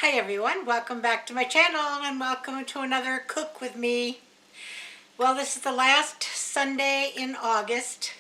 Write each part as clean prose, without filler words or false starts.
Hi everyone, welcome back to my channel and welcome to another Cook With Me. Well, this is the last Sunday in August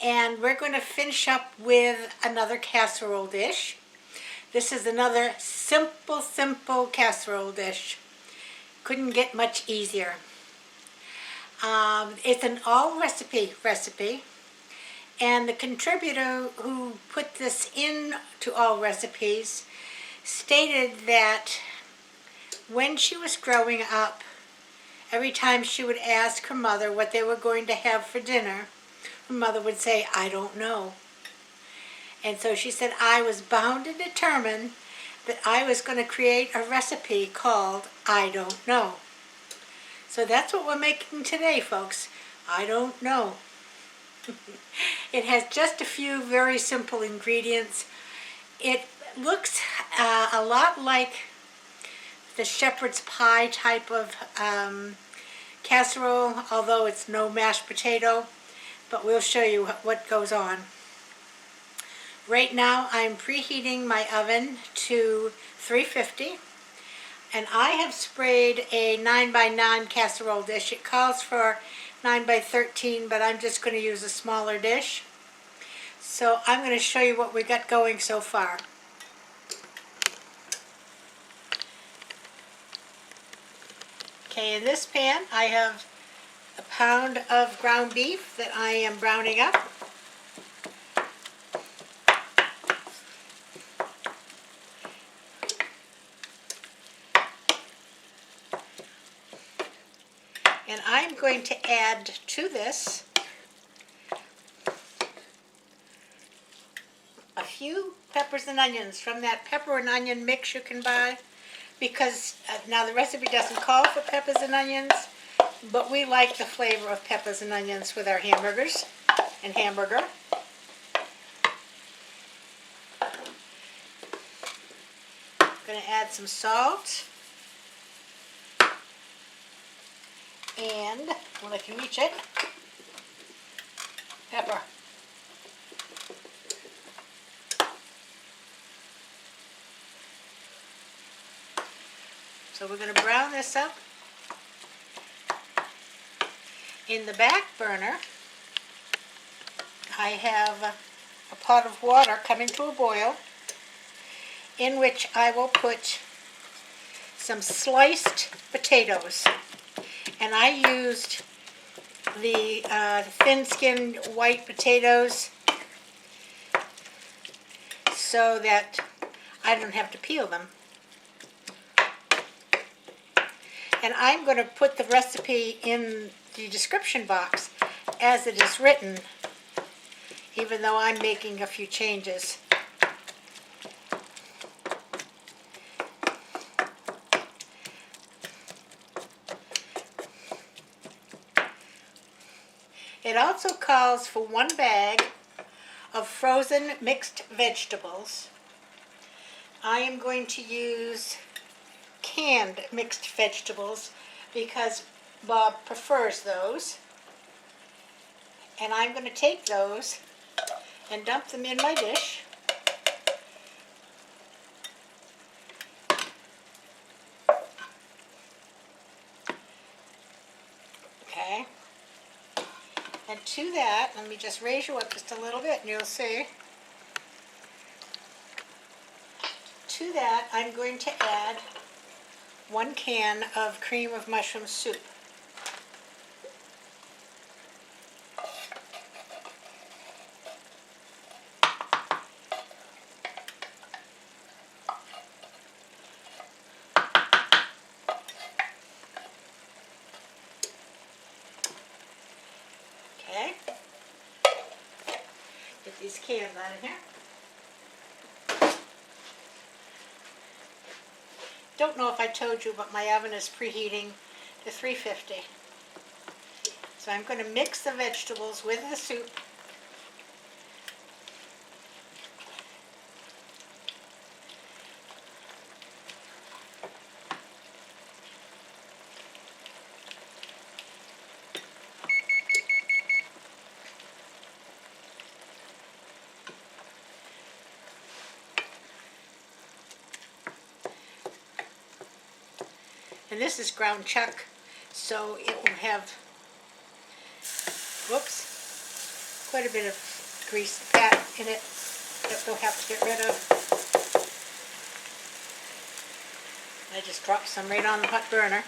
and we're going to finish up with another casserole dish. This is another simple casserole dish. Couldn't get much easier. It's an all recipe and the contributor who put this in to all recipes stated that when she was growing up, every time she would ask her mother what they were going to have for dinner, her mother would say, "I don't know." And so she said, I was bound and determined that I was going to create a recipe called I Don't Know. So that's what we're making today, folks. I don't know. It has just a few very simple ingredients. It looks a lot like the shepherd's pie type of casserole, although it's no mashed potato, but we'll show you what goes on. Right now I'm preheating my oven to 350, and I have sprayed a 9x9 casserole dish. It calls for 9x13, but I'm just going to use a smaller dish. So I'm going to show you what we got going so far. Okay, in this pan I have a pound of ground beef that I am browning up. And I'm going to add to this a few peppers and onions from that pepper and onion mix you can buy. Because now the recipe doesn't call for peppers and onions, but we like the flavor of peppers and onions with our hamburgers and hamburger. I'm going to add some salt, and when I can reach it, pepper. So we're going to brown this up. In the back burner, I have a pot of water coming to a boil, in which I will put some sliced potatoes. And I used the thin-skinned white potatoes so that I don't have to peel them. And I'm going to put the recipe in the description box as it is written, even though I'm making a few changes. It also calls for 1 bag of frozen mixed vegetables. I am going to use canned mixed vegetables because Bob prefers those, and I'm going to take those and dump them in my dish. Okay, and to that, let me just raise you up just a little bit and you'll see. To that I'm going to add 1 can of cream of mushroom soup. Okay, get these cans out of here. Don't know if I told you, but my oven is preheating to 350. So I'm going to mix the vegetables with the soup. And this is ground chuck, so it will have, whoops, quite a bit of grease fat in it that we'll have to get rid of. I just dropped some right on the hot burner.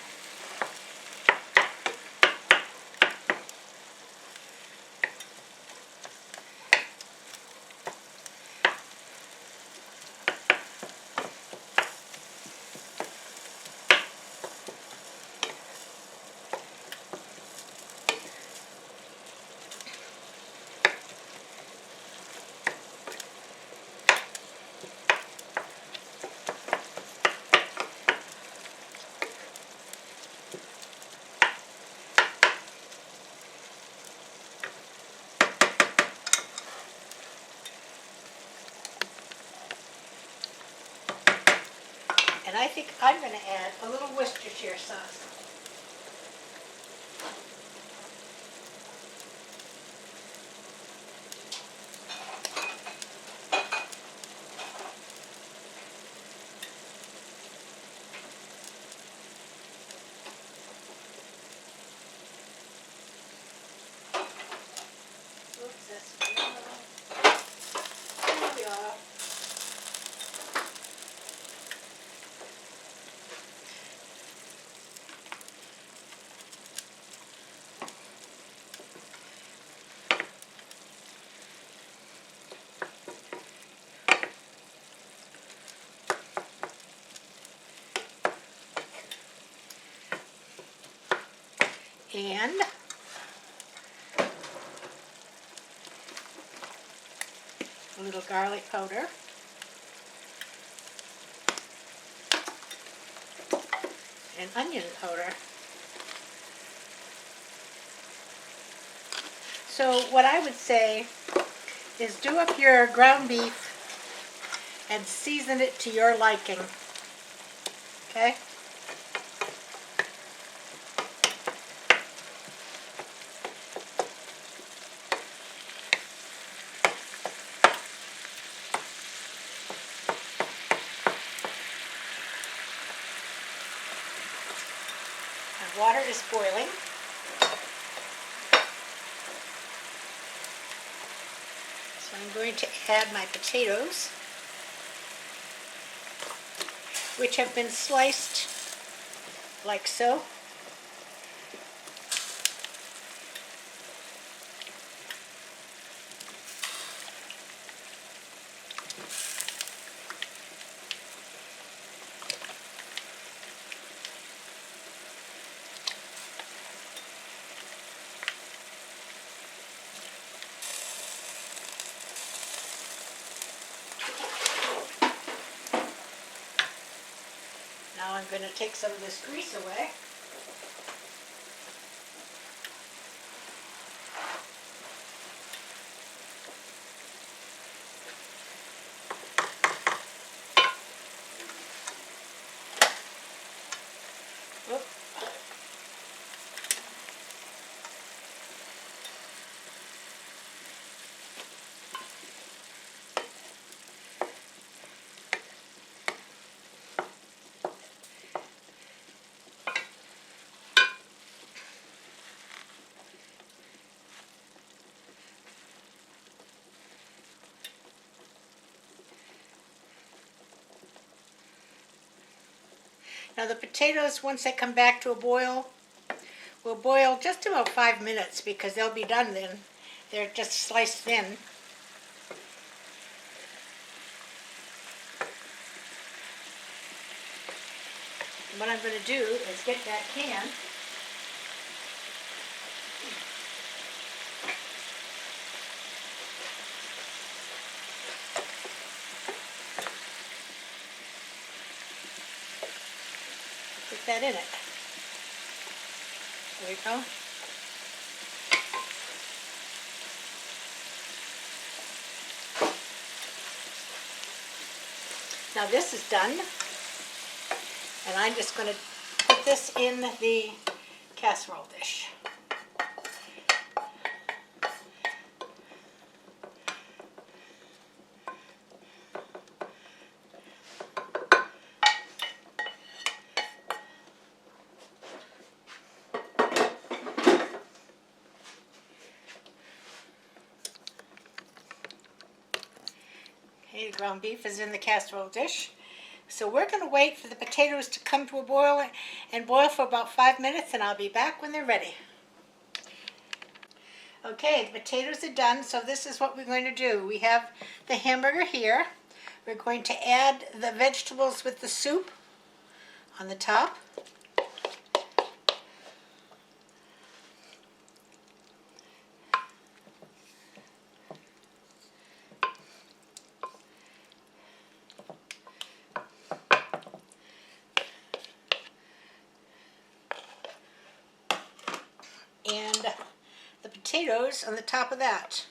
And I think I'm going to add a little Worcestershire sauce. Oops, that's yellow. There we are. And a little garlic powder. And onion powder. So what I would say is do up your ground beef and season it to your liking. Okay? And water is boiling. So I'm going to add my potatoes, which have been sliced like so. Now I'm going to take some of this grease away. Oop. Now the potatoes, once they come back to a boil, will boil just about 5 minutes because they'll be done then. They're just sliced thin. And what I'm going to do is get that can. Put that in it. There we go. Now this is done, and I'm just going to put this in the casserole dish. ground beef is in the casserole dish. So we're going to wait for the potatoes to come to a boil and boil for about 5 minutes, and I'll be back when they're ready. Okay, the potatoes are done, so this is what we're going to do. We have the hamburger here. We're going to add the vegetables with the soup on the top. And the potatoes on the top of that.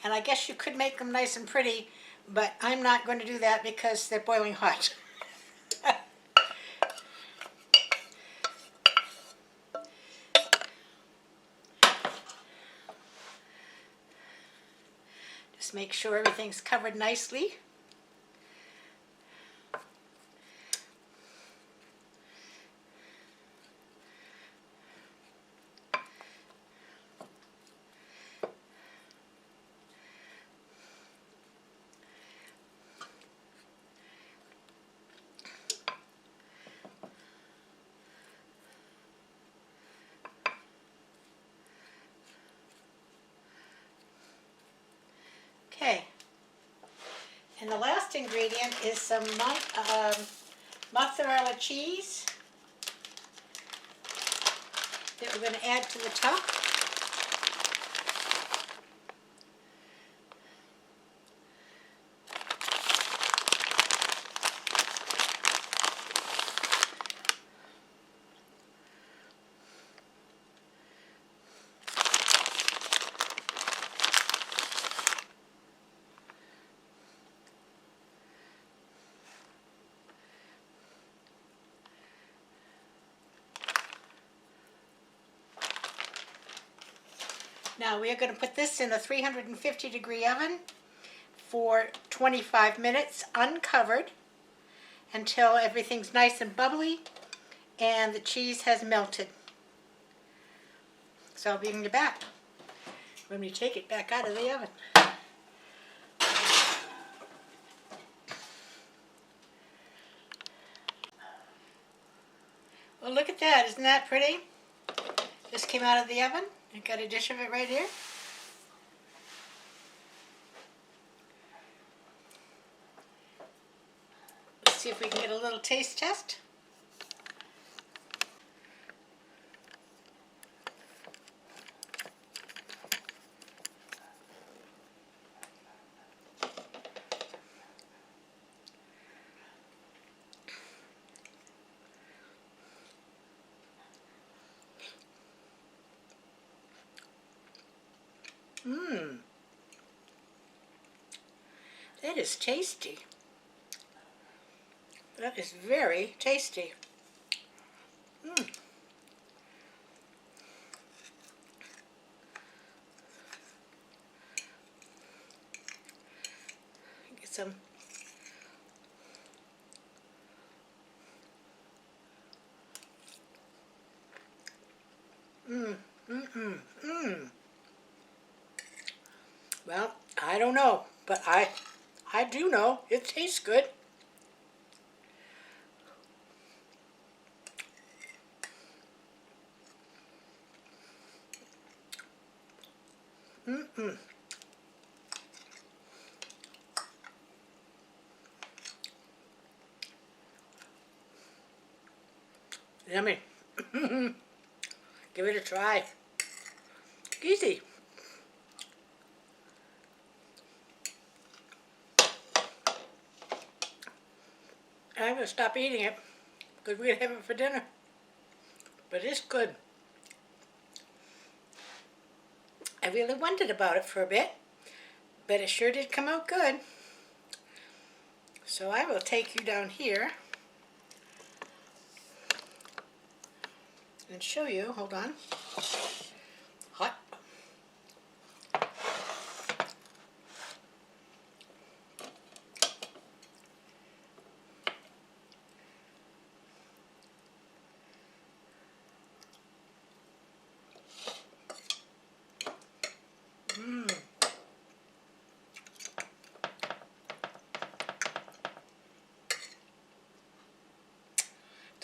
And I guess you could make them nice and pretty, but I'm not going to do that because they're boiling hot. Just make sure everything's covered nicely. Okay, and the last ingredient is some mozzarella cheese that we're going to add to the top. Now we are going to put this in a 350-degree oven for 25 minutes uncovered until everything's nice and bubbly and the cheese has melted. So I'll be in you back when we take it back out of the oven. Well, look at that. Isn't that pretty? Just came out of the oven. I've got a dish of it right here. Let's see if we can get a little taste test. Mmm. That is tasty. That is very tasty. Mmm. Get some. Well, I don't know, but I do know it tastes good. Yummy. Give it a try. Easy. I'm going to stop eating it because we're going to have it for dinner. But it's good. I really wondered about it for a bit, but it sure did come out good. So I will take you down here and show you. Hold on. Hot.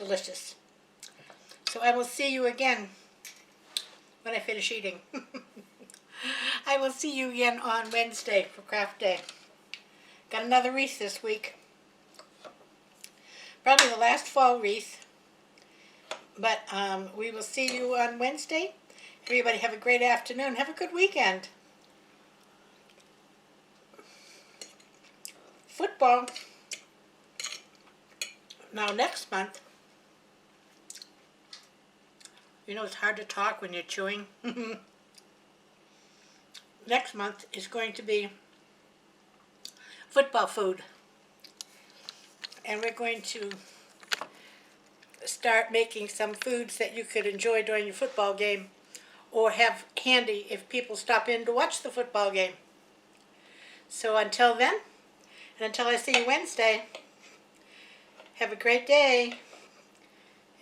delicious. So I will see you again when I finish eating. I will see you again on Wednesday for craft day. Got another wreath this week. Probably the last fall wreath. But we will see you on Wednesday. Everybody have a great afternoon. Have a good weekend. Football. Now next month, you know it's hard to talk when you're chewing. Next month is going to be football food. And we're going to start making some foods that you could enjoy during your football game or have handy if people stop in to watch the football game. So until then, and until I see you Wednesday, have a great day.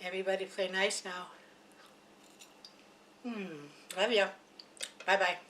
Everybody play nice now. Love you. Bye-bye.